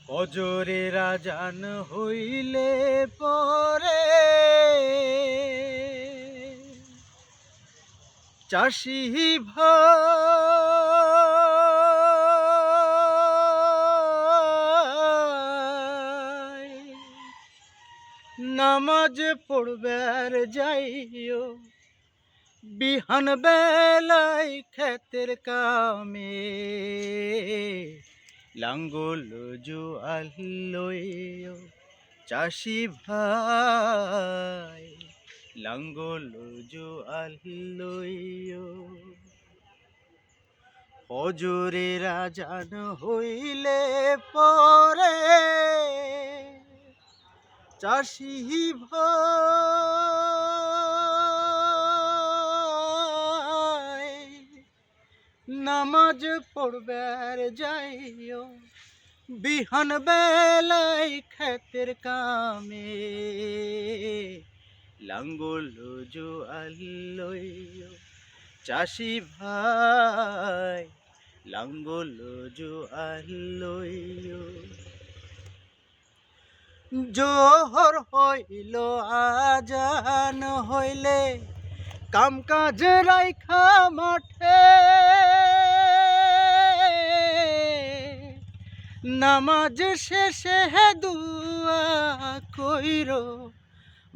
ফজরের আজান হইলে পরে চাষি ভাই নামাজ পড়বার যাইও বিহান বেলায় ক্ষেতের কামে লাঙ্গল জোয়াল লইও চাষি ভাই লাঙ্গল জোয়াল লইও ফজরের আজান হইলে পরে চাষি ভাই নামাজ পড়বার যাইও বিহান বেলায় ক্ষেতের কামে লাঙ্গল জোয়াল লইও চাষি ভাই লাঙ্গল জোয়াল লইও জোহর হইল আজান হইলে কাম কাজ রাইখা মাঠে নামাজ শেষে দুয়া কইর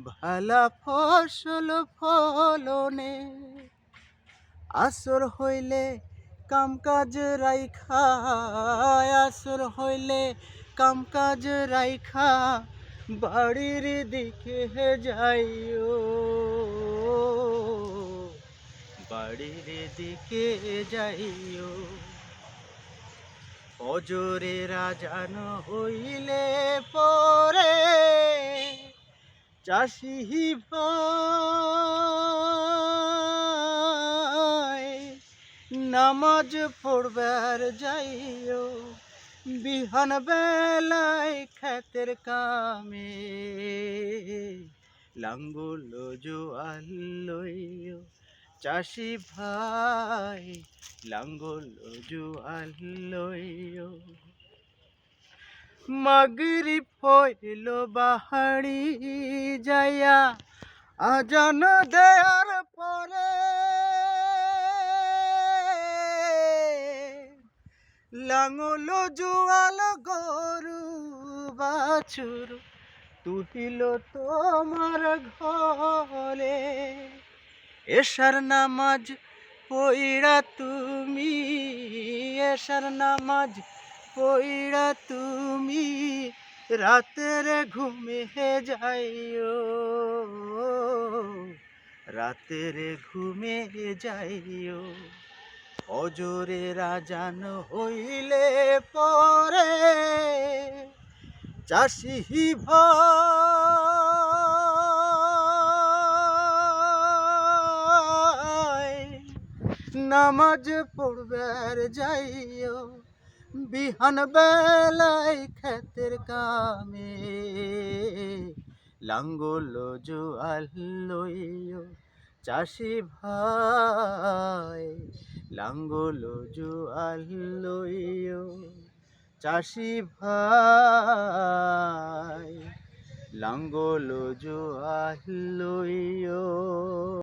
ভালা ফসল ফলনে আসর হইলে কাম কাজ রাইখা আসর হইলে কাম কাজ রাইখা বাড়ির দিকে যাইও বাড়ির দিকে যাইও ফজরের আজান হইলে পরে চাষি ভাই নামাজ পড়বার যাইও বিহান বেলায় ক্ষেতের কামে লাঙ্গল জোয়াল লইও চাষি ভাই লাঙ্গল জোয়াল লইও মাগরিব হইল বাহারি যাইয়া আজান দেয়ার পরে লাঙ্গল জোয়াল গরু বাছুর তুহিল তোমার ঘরে এশার নামাজ পইড়া তুমি এশার নামাজ পইড়া তুমি রাতের ঘুমে যাইও রাতের ঘুমে যাইও ফজরের আজান হইলে পরে চাষি ভাই নামাজ পড়বার যাইও বিহান বেলায় ক্ষেতের কামে লাঙ্গল জোয়াল লইও চাষি ভাই লাঙ্গল জোয়াল লইও চাষি ভাই লাঙ্গল জোয়াল লইও।